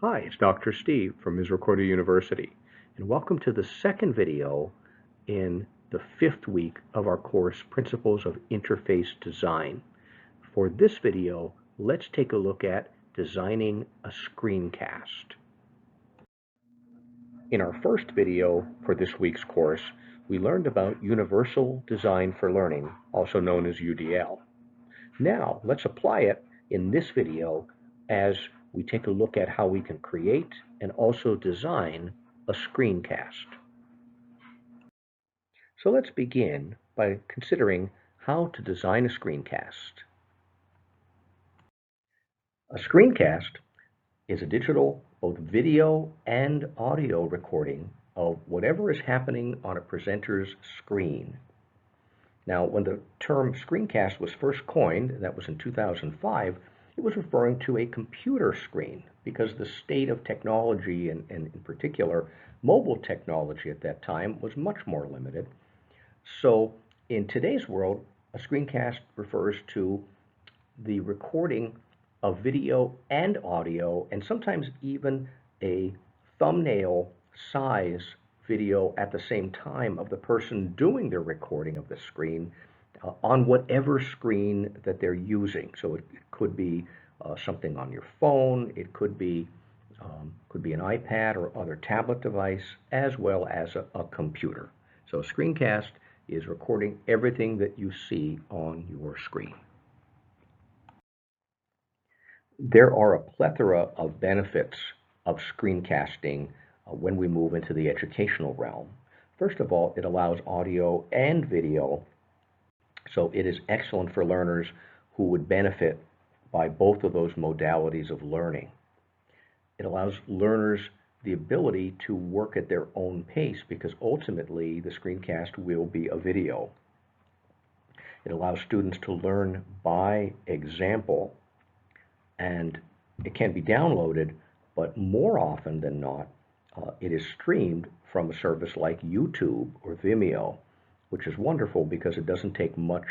Hi, it's Dr. Steve from Misericordia University, and welcome to the second video in the fifth week of our course, Principles of Interface Design. For this video, let's take a look at designing a screencast. In our first video for this week's course, we learned about Universal Design for Learning, also known as UDL. Now, let's apply it in this video as we take a look at how we can create and also design a screencast. So let's begin by considering how to design a screencast. A screencast is a digital, both video and audio recording of whatever is happening on a presenter's screen. Now, when the term screencast was first coined, that was in 2005, it was referring to a computer screen because the state of technology, and in particular mobile technology at that time, was much more limited. So in today's world, a screencast refers to the recording of video and audio, and sometimes even a thumbnail size video at the same time of the person doing their recording of the screen on whatever screen that they're using. So it could be something on your phone, it could be an iPad or other tablet device, as well as a computer. So a screencast is recording everything that you see on your screen. There are a plethora of benefits of screencasting when we move into the educational realm. First of all, it allows audio and video, so it is excellent for learners who would benefit by both of those modalities of learning. It allows learners the ability to work at their own pace because ultimately the screencast will be a video. It allows students to learn by example, and it can be downloaded, but more often than not, it is streamed from a service like YouTube or Vimeo, which is wonderful because it doesn't take much,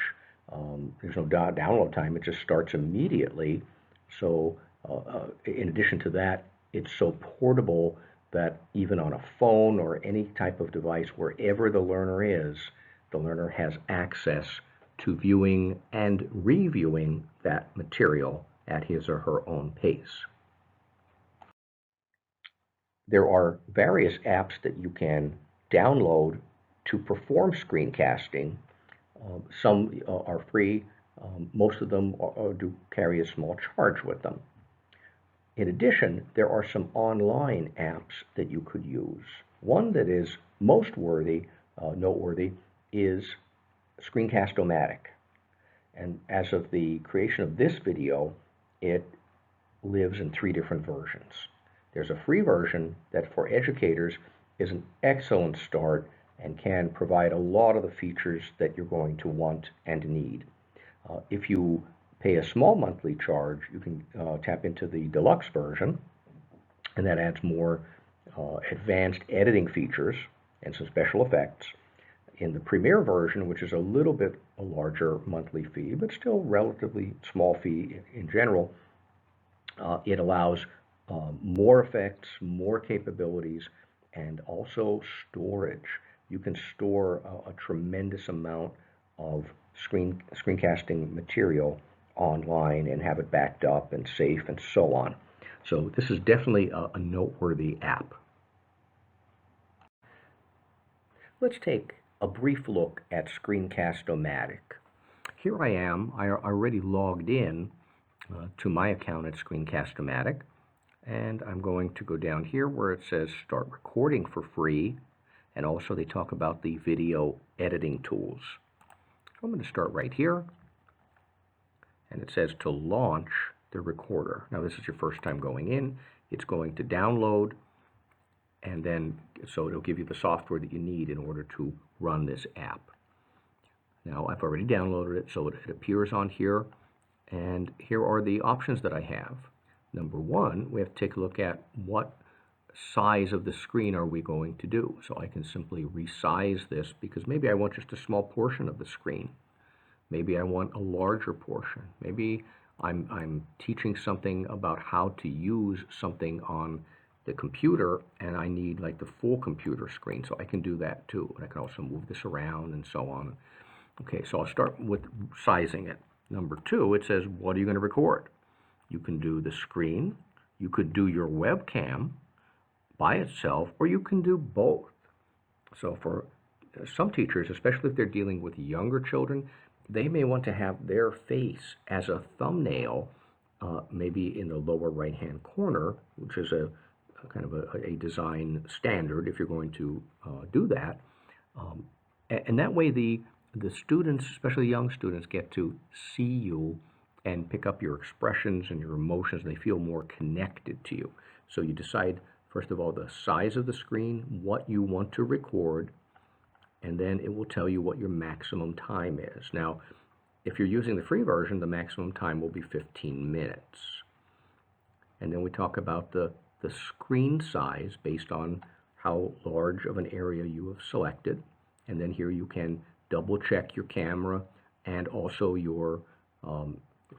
there's no download time, it just starts immediately. So in addition to that, it's so portable that even on a phone or any type of device, wherever the learner is, the learner has access to viewing and reviewing that material at his or her own pace. There are various apps that you can download to perform screencasting. Some are free. Most of them do carry a small charge with them. In addition, there are some online apps that you could use. One that is most noteworthy is Screencast-O-Matic. And as of the creation of this video, it lives in 3 different versions. There's a free version that for educators is an excellent start and can provide a lot of the features that you're going to want and need. If you pay a small monthly charge, you can tap into the deluxe version, and that adds more advanced editing features and some special effects. In the Premier version, which is a little bit a larger monthly fee, but still relatively small fee in general, it allows more effects, more capabilities, and also storage. You can store a tremendous amount of screencasting material online and have it backed up and safe and so on. So this is definitely a noteworthy app. Let's take a brief look at Screencast-O-Matic. Here I am. I already logged in to my account at Screencast-O-Matic, and I'm going to go down here where it says start recording for free, and also they talk about the video editing tools. So I'm going to start right here, and it says to launch the recorder. Now this is your first time going in. It's going to download, and then so it'll give you the software that you need in order to run this app. Now I've already downloaded it, so it appears on here, and here are the options that I have. Number one, we have to take a look at what size of the screen are we going to do. So I can simply resize this because maybe I want just a small portion of the screen. Maybe I want a larger portion. Maybe I'm teaching something about how to use something on the computer, and I need like the full computer screen, so I can do that too. And I can also move this around and so on. Okay, so I'll start with sizing it. Number two, it says, what are you going to record? You can do the screen, you could do your webcam by itself, or you can do both. So for some teachers, especially if they're dealing with younger children, they may want to have their face as a thumbnail, maybe in the lower right-hand corner, which is a kind of a design standard if you're going to do that. And that way the students, especially young students, get to see you and pick up your expressions and your emotions, and they feel more connected to you. So you decide, first of all, the size of the screen, what you want to record, and then it will tell you what your maximum time is. Now, if you're using the free version, the maximum time will be 15 minutes. And then we talk about the screen size based on how large of an area you have selected. And then here you can double check your camera and also your,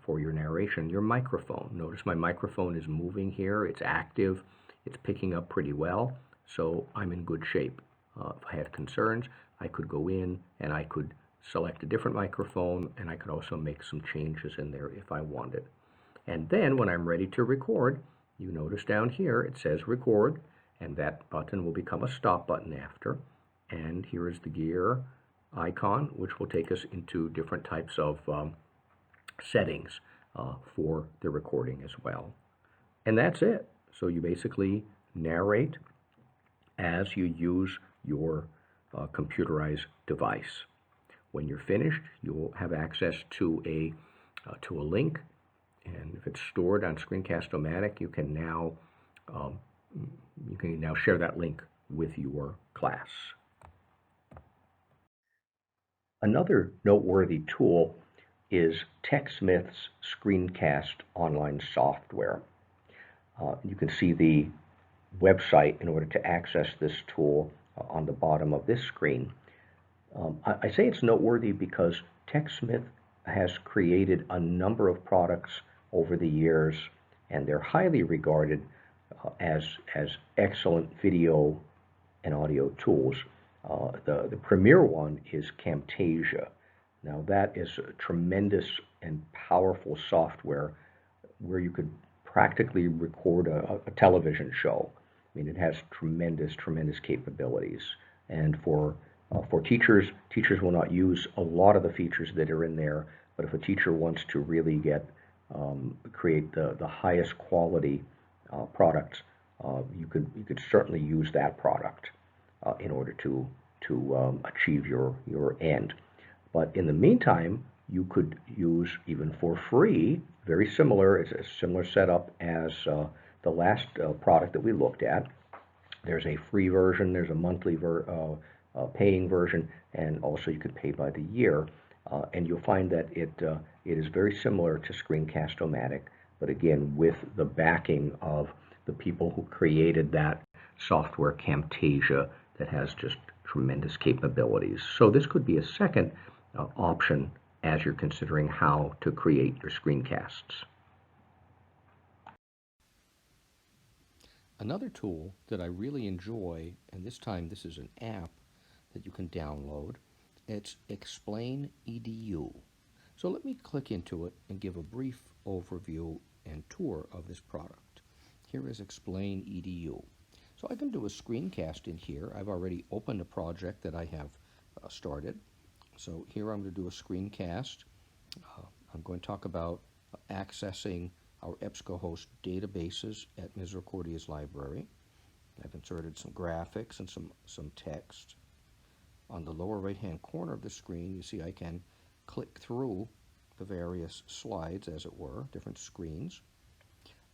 for your narration, your microphone. Notice my microphone is moving here, it's active, it's picking up pretty well, so I'm in good shape. If I had concerns, I could go in and I could select a different microphone, and I could also make some changes in there if I wanted. And then when I'm ready to record, you notice down here it says record, and that button will become a stop button after. And here is the gear icon, which will take us into different types of settings for the recording as well. And that's it. So you basically narrate as you use your computerized device. When you're finished, you will have access to a link, and if it's stored on Screencast-O-Matic, you can now share that link with your class. Another noteworthy tool is TechSmith's Screencast online software. You can see the website in order to access this tool on the bottom of this screen. I say it's noteworthy because TechSmith has created a number of products over the years, and they're highly regarded as excellent video and audio tools. The premier one is Camtasia. Now that is a tremendous and powerful software where you could practically record a television show. I mean, it has tremendous capabilities. And for teachers, teachers will not use a lot of the features that are in there, but if a teacher wants to really create the highest quality products, you could certainly use that product in order to achieve your end. But in the meantime, you could use, even for free, very similar, it's a similar setup as the last product that we looked at. There's a free version, there's a monthly paying version, and also you could pay by the year. And you'll find that it is very similar to Screencast-O-Matic, but again, with the backing of the people who created that software, Camtasia, that has just tremendous capabilities. So this could be a second option as you're considering how to create your screencasts. Another tool that I really enjoy, and this time this is an app that you can download, it's Explain EDU. So let me click into it and give a brief overview and tour of this product. Here is Explain EDU. So I can do a screencast in here. I've already opened a project that I have started. So here I'm going to do a screencast. I'm going to talk about accessing our EBSCOhost databases at Misericordia's library. I've inserted some graphics and some text. On the lower right-hand corner of the screen, you see I can click through the various slides, as it were, different screens.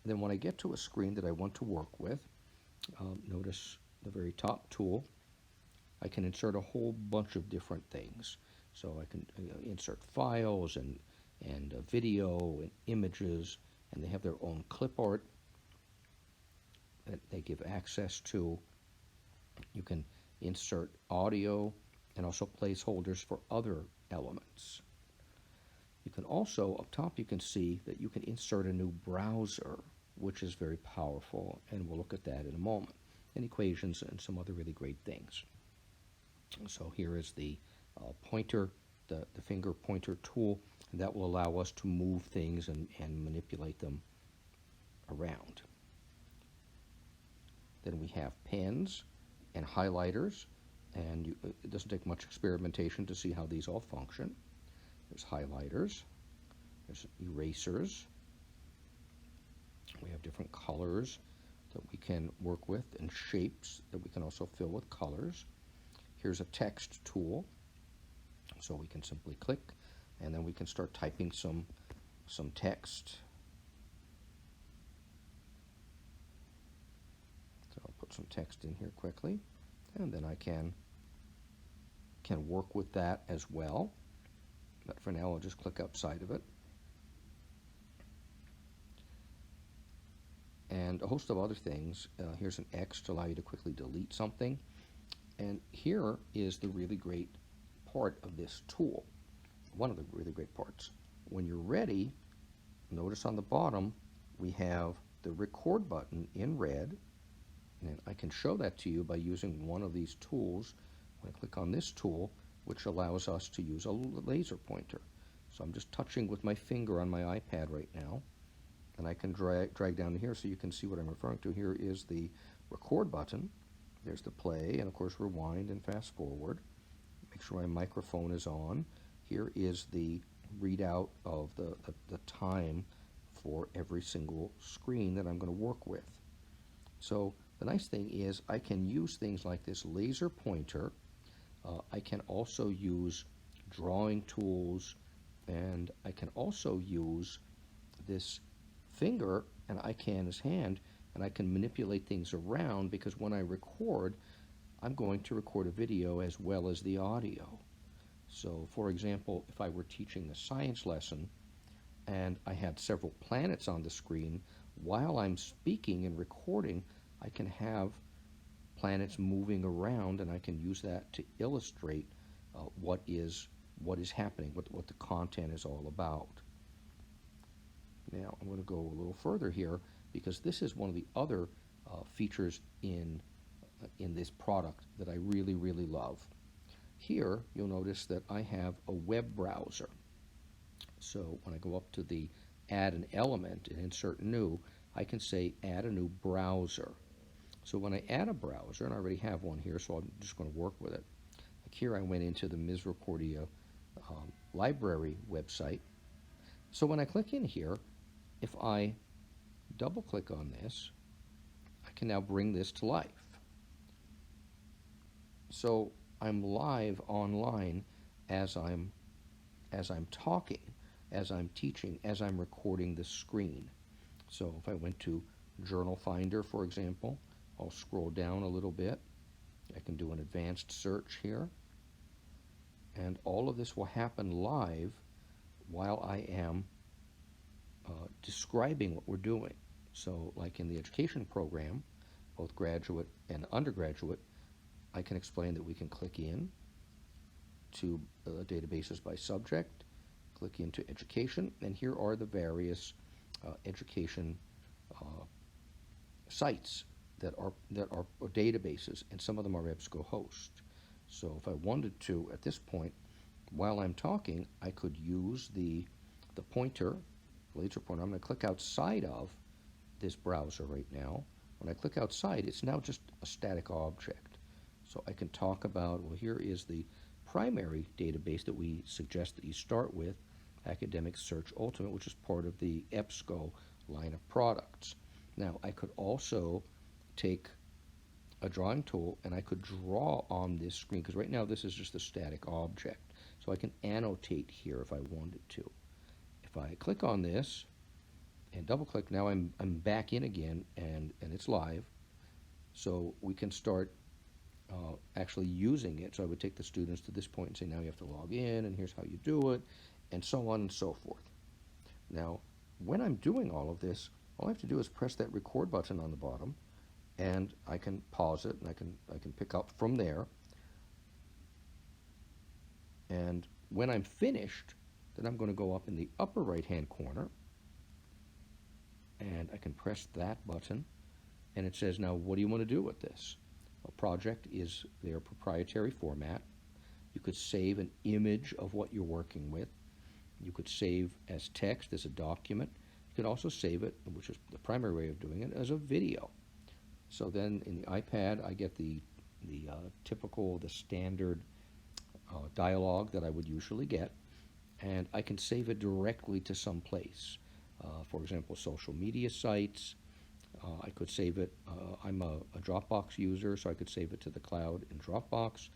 And then when I get to a screen that I want to work with, notice the very top tool, I can insert a whole bunch of different things. So I can insert files and video and images, and they have their own clip art that they give access to. You can insert audio and also placeholders for other elements. You can also, up top, you can see that you can insert a new browser, which is very powerful, and we'll look at that in a moment, and equations and some other really great things. So here is the pointer, the finger pointer tool, and that will allow us to move things and manipulate them around. Then we have pens and highlighters, and it doesn't take much experimentation to see how these all function. There's highlighters, there's erasers, we have different colors that we can work with and shapes that we can also fill with colors. Here's a text tool, so we can simply click and then we can start typing some text. So I'll put some text in here quickly, and then I can work with that as well. But for now, I'll just click outside of it. And a host of other things. Here's an X to allow you to quickly delete something. And here is the really great part of this tool, one of the really great parts. When you're ready, notice on the bottom we have the record button in red, and I can show that to you by using one of these tools. When I click on this tool, which allows us to use a laser pointer. So I'm just touching with my finger on my iPad right now, and I can drag down to here so you can see what I'm referring to. Here is the record button. There's the play, and of course rewind and fast forward. Make sure my microphone is on. Here is the readout of the time for every single screen that I'm going to work with. So the nice thing is I can use things like this laser pointer. I can also use drawing tools, and I can also use this finger and this hand, and I can manipulate things around, because when I record, I'm going to record a video as well as the audio. So for example, if I were teaching a science lesson and I had several planets on the screen, while I'm speaking and recording, I can have planets moving around, and I can use that to illustrate what is happening, what the content is all about. Now I'm going to go a little further here, because this is one of the other features in this product that I really, really love. Here you'll notice that I have a web browser. So when I go up to the add an element and insert new, I can say add a new browser. So when I add a browser, and I already have one here, so I'm just going to work with it. Like here I went into the Misericordia library website. So when I click in here, if I double click on this, I can now bring this to life. So I'm live online as I'm talking, as I'm teaching, as I'm recording the screen. So if I went to Journal Finder, for example, I'll scroll down a little bit. I can do an advanced search here, and all of this will happen live while I am describing what we're doing. So like in the education program, both graduate and undergraduate, I can explain that we can click in to databases by subject, click into education, and here are the various education sites that are databases, and some of them are EBSCOhost. So if I wanted to, at this point, while I'm talking, I could use the pointer, laser pointer. I'm going to click outside of this browser right now. When I click outside, it's now just a static object. So I can talk about, well, here is the primary database that we suggest that you start with, Academic Search Ultimate, which is part of the EBSCO line of products. Now, I could also take a drawing tool and I could draw on this screen, because right now this is just a static object. So I can annotate here if I wanted to. If I click on this and double click, now I'm back in again, and it's live. So we can start actually using it. So I would take the students to this point and say, now you have to log in, and here's how you do it, and so on and so forth. Now, when I'm doing all of this, all I have to do is press that record button on the bottom, and I can pause it, and I can pick up from there. And when I'm finished, Then I'm going to go up in the upper right-hand corner, and I can press that button, and it says, now, what do you want to do with this? A project is their proprietary format. You could save an image of what you're working with. You could save as text, as a document. You could also save it, which is the primary way of doing it, as a video. So then in the iPad, I get the typical, the standard dialogue that I would usually get, and I can save it directly to some place. For example, social media sites. I could save it, I'm a Dropbox user, so I could save it to the cloud in Dropbox.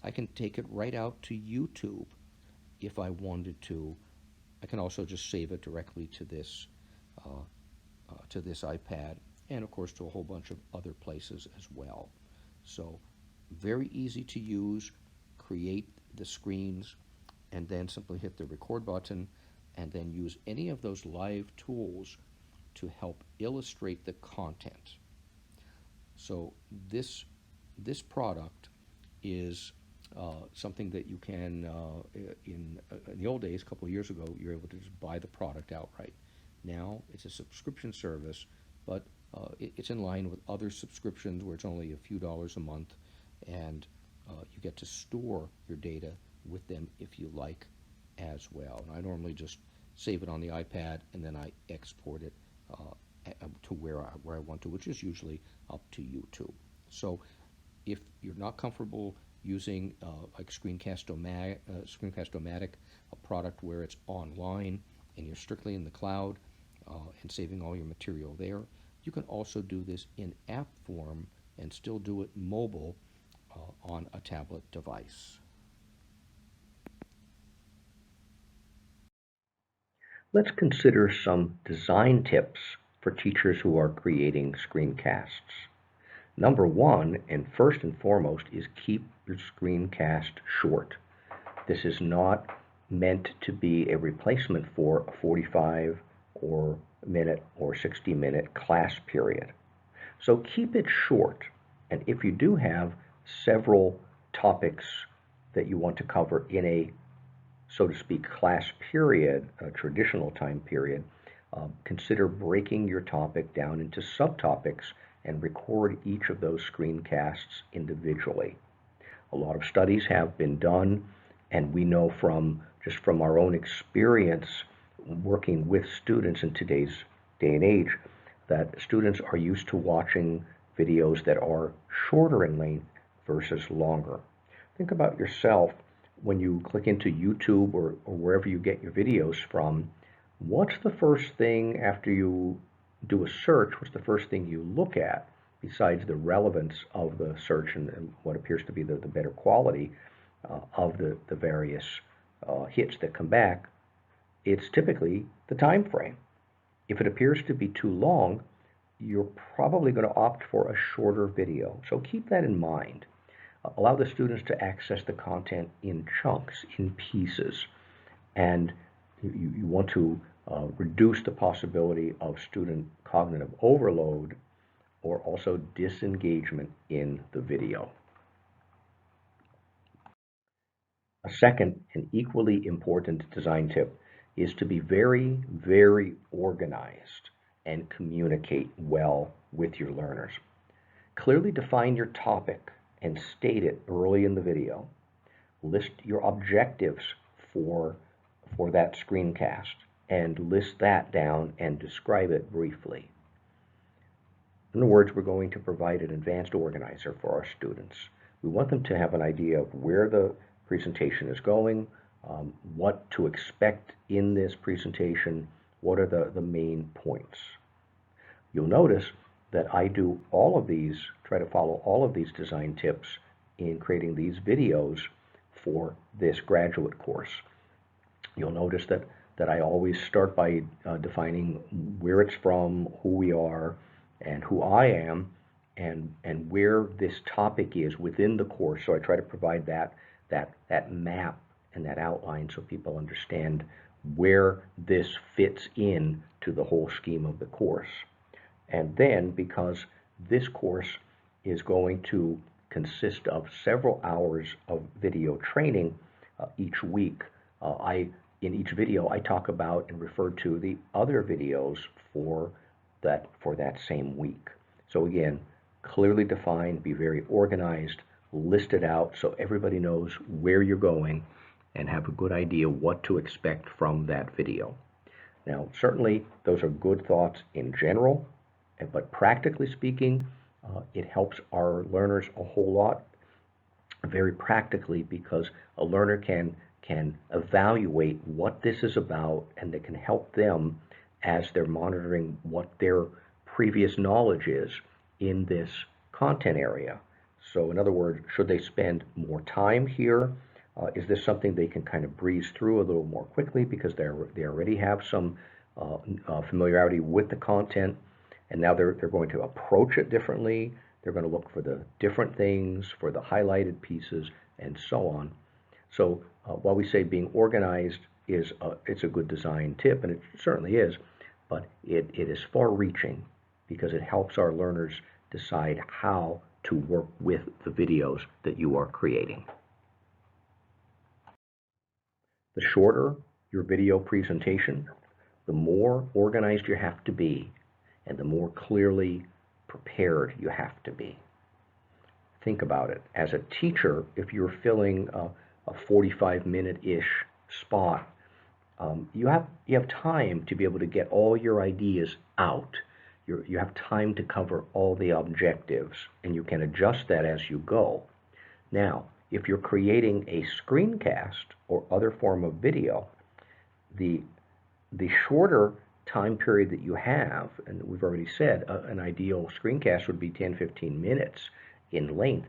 I can take it right out to YouTube if I wanted to. I can also just save it directly to this iPad, and of course to a whole bunch of other places as well. So very easy to use. Create the screens, and then simply hit the record button, and then use any of those live tools to help illustrate the content. So this product is something that you can, in the old days, a couple of years ago, you were able to just buy the product outright. Now it's a subscription service, but it's in line with other subscriptions where it's only a few dollars a month, and you get to store your data with them if you like as well. And I normally just save it on the iPad, and then I export it to where I want to, which is usually up to YouTube. So if you're not comfortable using like Screencast-O-Matic, a product where it's online and you're strictly in the cloud and saving all your material there, you can also do this in app form and still do it mobile on a tablet device. Let's consider some design tips for teachers who are creating screencasts. Number one, and first and foremost, is keep your screencast short. This is not meant to be a replacement for a 45 or minute or 60-minute class period. So keep it short. And if you do have several topics that you want to cover in a, so to speak, class period, a traditional time period, consider breaking your topic down into subtopics and record each of those screencasts individually. A lot of studies have been done, and we know from our own experience working with students in today's day and age that students are used to watching videos that are shorter in length versus longer. Think about yourself when you click into YouTube or wherever you get your videos from. What's the first thing after you do a search? What's the first thing you look at besides the relevance of the search and what appears to be the better quality of the various hits that come back? It's typically the time frame. If it appears to be too long, you're probably going to opt for a shorter video. So keep that in mind. Allow the students to access the content in chunks, in pieces, and you want to reduce the possibility of student cognitive overload or also disengagement in the video. A second and equally important design tip is to be very, very organized and communicate well with your learners. Clearly define your topic and state it early in the video. List your objectives for that screencast and list that down and describe it briefly. In other words, we're going to provide an advanced organizer for our students. We want them to have an idea of where the presentation is going, what to expect in this presentation, what are the main points. You'll notice that I do all of these, try to follow all of these design tips in creating these videos for this graduate course. You'll notice that I always start by defining where it's from, who we are, and who I am, and where this topic is within the course. So I try to provide that map and that outline so people understand where this fits in to the whole scheme of the course. And then, because this course is going to consist of several hours of video training each week, I in each video, I talk about and refer to the other videos for that same week. So again, clearly defined, be very organized, list it out so everybody knows where you're going and have a good idea what to expect from that video. Now, certainly those are good thoughts in general, but practically speaking, it helps our learners a whole lot very practically because a learner can evaluate what this is about, and it can help them as they're monitoring what their previous knowledge is in this content area. So in other words, should they spend more time here? Is this something they can kind of breeze through a little more quickly because they already have some familiarity with the content, and now they're going to approach it differently. They're going to look for the different things, for the highlighted pieces, and so on. So while we say being organized it's a good design tip, and it certainly is, but it is far-reaching because it helps our learners decide how to work with the videos that you are creating. The shorter your video presentation, the more organized you have to be, and the more clearly prepared you have to be. Think about it. As a teacher, if you're filling a 45-minute-ish spot, you have time to be able to get all your ideas out. You have time to cover all the objectives, and you can adjust that as you go. Now, if you're creating a screencast or other form of video, the shorter time period that you have, and we've already said an ideal screencast would be 10-15 minutes in length.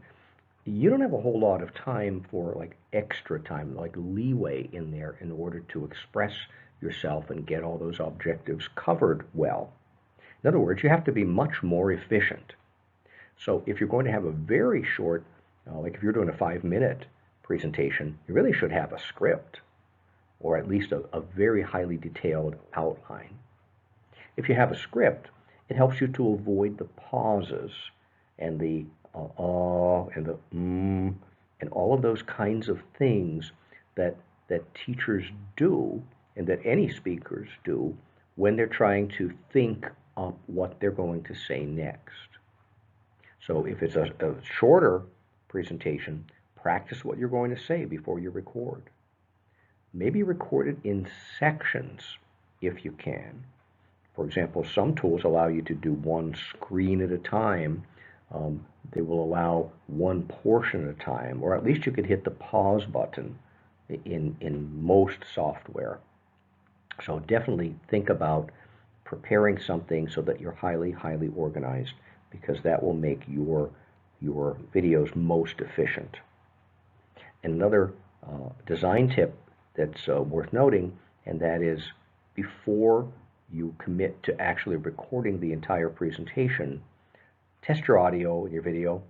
You don't have a whole lot of time for like extra time, like leeway in there in order to express yourself and get all those objectives covered well. In other words, you have to be much more efficient. So if you're going to have a very short, like if you're doing a 5-minute presentation, you really should have a script, or at least a very highly detailed outline. If you have a script, it helps you to avoid the pauses and the and the and all of those kinds of things that teachers do and that any speakers do when they're trying to think up what they're going to say next. So if it's a shorter presentation, practice what you're going to say before you record. Maybe record it in sections if you can. For example, some tools allow you to do one screen at a time. They will allow one portion at a time, or at least you could hit the pause button in most software. So definitely think about preparing something so that you're highly organized, because that will make your videos most efficient. And another design tip that's worth noting, and that is before you commit to actually recording the entire presentation, test your audio in your video,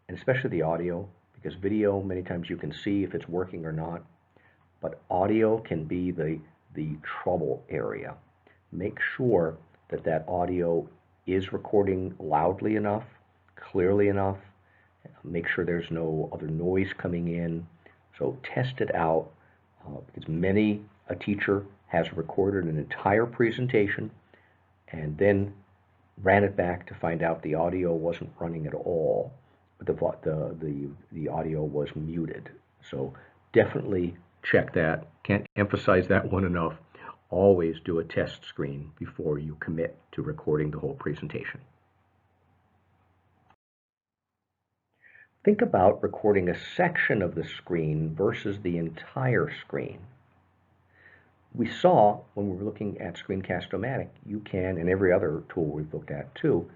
and especially the audio, because video, many times you can see if it's working or not, but audio can be the trouble area. Make sure that audio is recording loudly enough, clearly enough. Make sure there's no other noise coming in. So test it out, because many a teacher has recorded an entire presentation and then ran it back to find out the audio wasn't running at all. The audio was muted. So definitely check that. Can't emphasize that one enough. Always do a test screen before you commit to recording the whole presentation. Think about recording a section of the screen versus the entire screen. We saw when we were looking at Screencast-O-Matic, you can, and every other tool we've looked at too,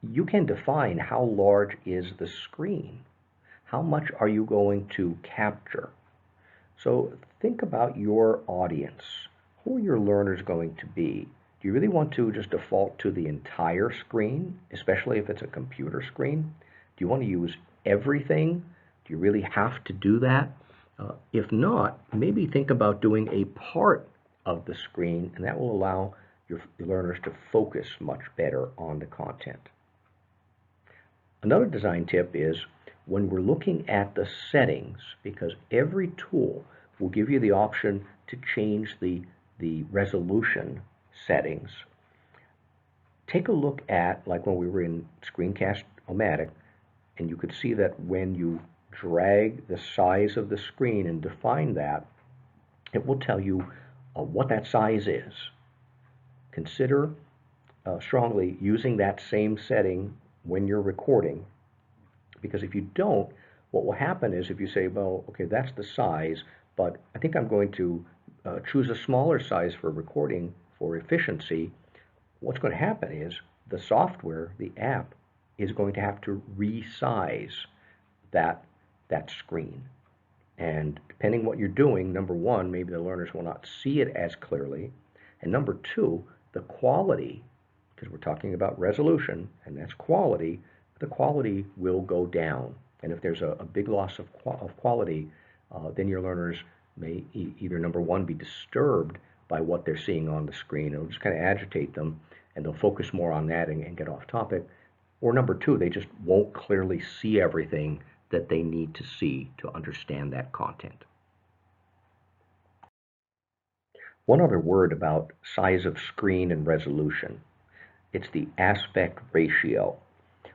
you can define how large is the screen. How much are you going to capture? So think about your audience. Who are your learners going to be? Do you really want to just default to the entire screen, especially if it's a computer screen? Do you want to use everything? Do you really have to do that? If not, maybe think about doing a part of the screen, and that will allow your learners to focus much better on the content. Another design tip is when we're looking at the settings, because every tool will give you the option to change the resolution settings. Take a look at, like when we were in Screencast-O-Matic, and you could see that when you drag the size of the screen and define that, it will tell you what that size is. Consider strongly using that same setting when you're recording, because if you don't, what will happen is if you say, well, okay, that's the size, but I think I'm going to choose a smaller size for recording for efficiency, what's going to happen is the software, the app, is going to have to resize that screen. And depending what you're doing, number one, maybe the learners will not see it as clearly. And number two, the quality, because we're talking about resolution, and that's quality, the quality will go down. And if there's a big loss of quality, then your learners may either, number one, be disturbed by what they're seeing on the screen. It'll just kind of agitate them, and they'll focus more on that and get off topic. Or number two, they just won't clearly see everything that they need to see to understand that content. One other word about size of screen and resolution. It's the aspect ratio.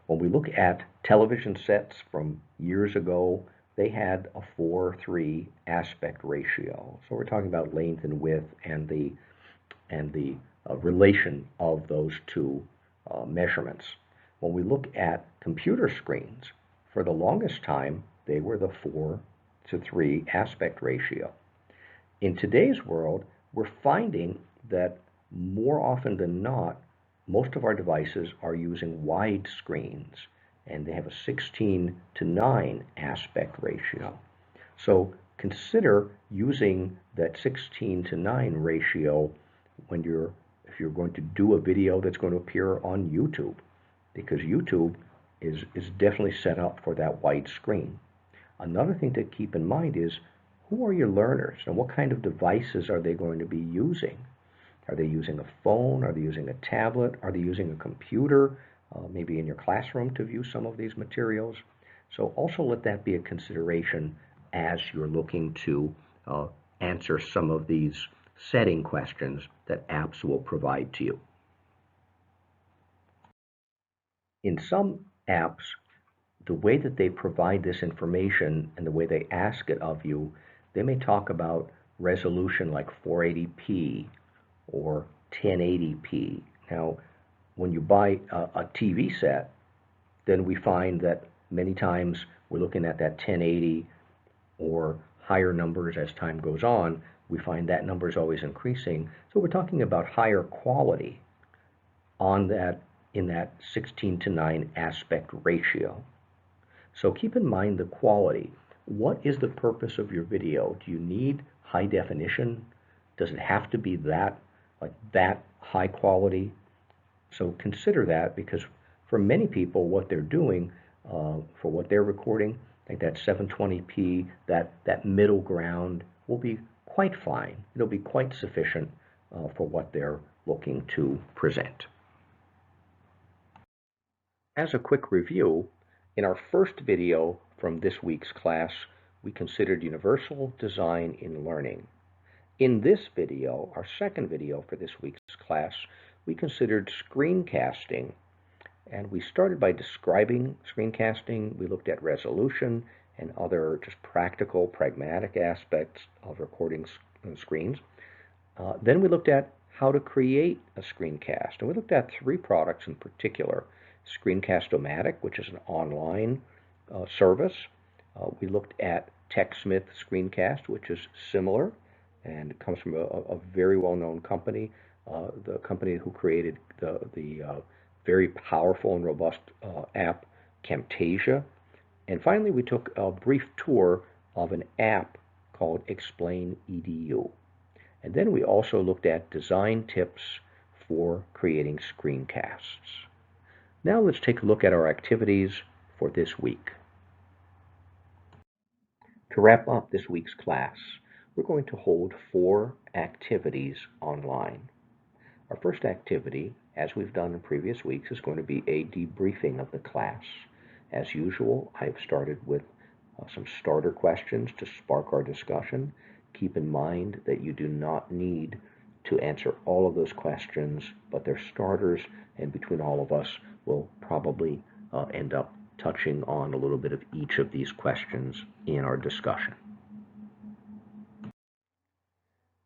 When we look at television sets from years ago, they had a 4:3 aspect ratio. So we're talking about length and width and the relation of those two measurements. When we look at computer screens, for the longest time, they were the 4:3 aspect ratio. In today's world, we're finding that more often than not, most of our devices are using wide screens, and they have a 16:9 aspect ratio. So consider using that 16:9 ratio if you're going to do a video that's going to appear on YouTube, because YouTube is definitely set up for that wide screen. Another thing to keep in mind is, who are your learners and what kind of devices are they going to be using? Are they using a phone? Are they using a tablet? Are they using a computer, maybe in your classroom, to view some of these materials? So also let that be a consideration as you're looking to answer some of these setting questions that apps will provide to you. In some apps, the way that they provide this information and the way they ask it of you, they may talk about resolution like 480p or 1080p. Now, when you buy a TV set, then we find that many times we're looking at that 1080 or higher numbers as time goes on. We find that number is always increasing. So we're talking about higher quality on that, in that 16:9 aspect ratio. So keep in mind the quality. What is the purpose of your video? Do you need high definition? Does it have to be that high quality? So consider that, because for many people, what they're doing for what they're recording, like that 720p, that middle ground will be quite fine. It'll be quite sufficient for what they're looking to present. As a quick review, in our first video from this week's class, we considered universal design in learning. In this video, our second video for this week's class, we considered screencasting. And we started by describing screencasting. We looked at resolution and other just practical, pragmatic aspects of recording screens. Then we looked at how to create a screencast. And we looked at 3 products in particular. Screencast-O-Matic, which is an online service. We looked at TechSmith Screencast, which is similar and comes from a very well-known company, the company who created the very powerful and robust app Camtasia. And finally, we took a brief tour of an app called Explain EDU. And then we also looked at design tips for creating screencasts. Now let's take a look at our activities for this week. To wrap up this week's class, we're going to hold 4 activities online. Our first activity, as we've done in previous weeks, is going to be a debriefing of the class. As usual, I've started with some starter questions to spark our discussion. Keep in mind that you do not need to answer all of those questions, but they're starters, and between all of us, we'll probably end up touching on a little bit of each of these questions in our discussion.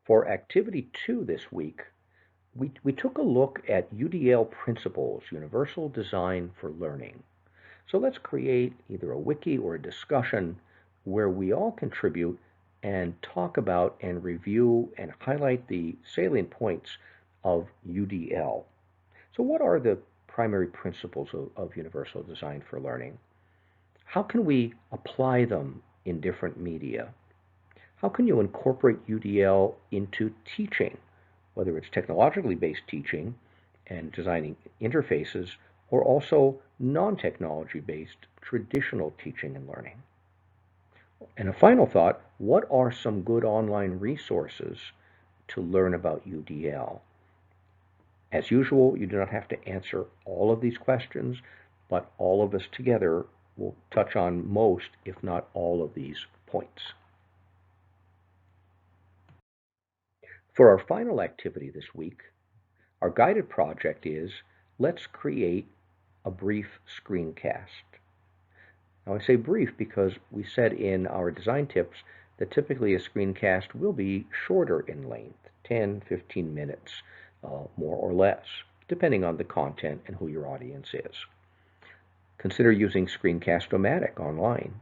For activity 2 this week, we took a look at UDL principles, Universal Design for Learning. So let's create either a wiki or a discussion where we all contribute and talk about and review and highlight the salient points of UDL. So what are the primary principles of Universal Design for Learning? How can we apply them in different media? How can you incorporate UDL into teaching, whether it's technologically based teaching and designing interfaces, or also non-technology based traditional teaching and learning? And a final thought, what are some good online resources to learn about UDL? As usual, you do not have to answer all of these questions, but all of us together will touch on most, if not all, of these points. For our final activity this week, our guided project is, let's create a brief screencast. Now I say brief because we said in our design tips that typically a screencast will be shorter in length, 10, 15 minutes, more or less, depending on the content and who your audience is. Consider using Screencast-O-Matic online,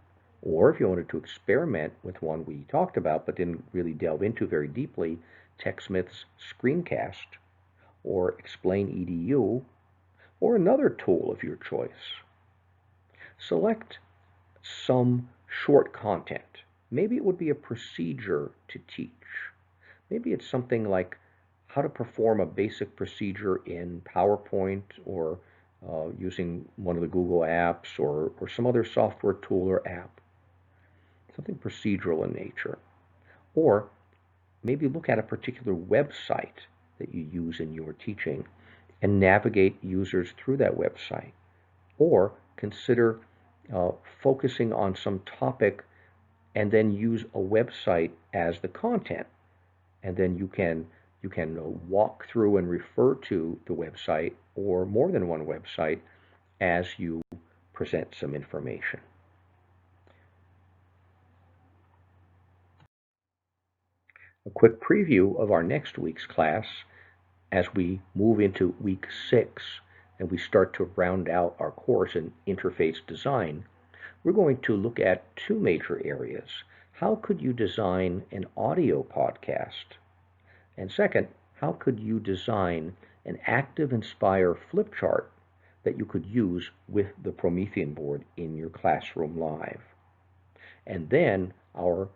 or if you wanted to experiment with one we talked about but didn't really delve into very deeply, TechSmith's Screencast, or Explain EDU, or another tool of your choice. Select some short content. Maybe it would be a procedure to teach. Maybe it's something like how to perform a basic procedure in PowerPoint, or using one of the Google apps, or some other software tool or app. Something procedural in nature. Or maybe look at a particular website that you use in your teaching and navigate users through that website. Or consider focusing on some topic and then use a website as the content. And then you can walk through and refer to the website or more than one website as you present some information. A quick preview of our next week's class as we move into week 6 and we start to round out our course in interface design. We're going to look at 2 major areas. How could you design an audio podcast? And second, how could you design an active Inspire flip chart that you could use with the Promethean board in your classroom live? And then our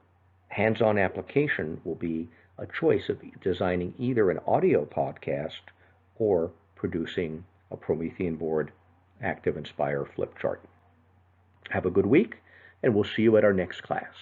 hands-on application will be a choice of designing either an audio podcast or producing a Promethean board active Inspire flip chart. Have a good week, and we'll see you at our next class.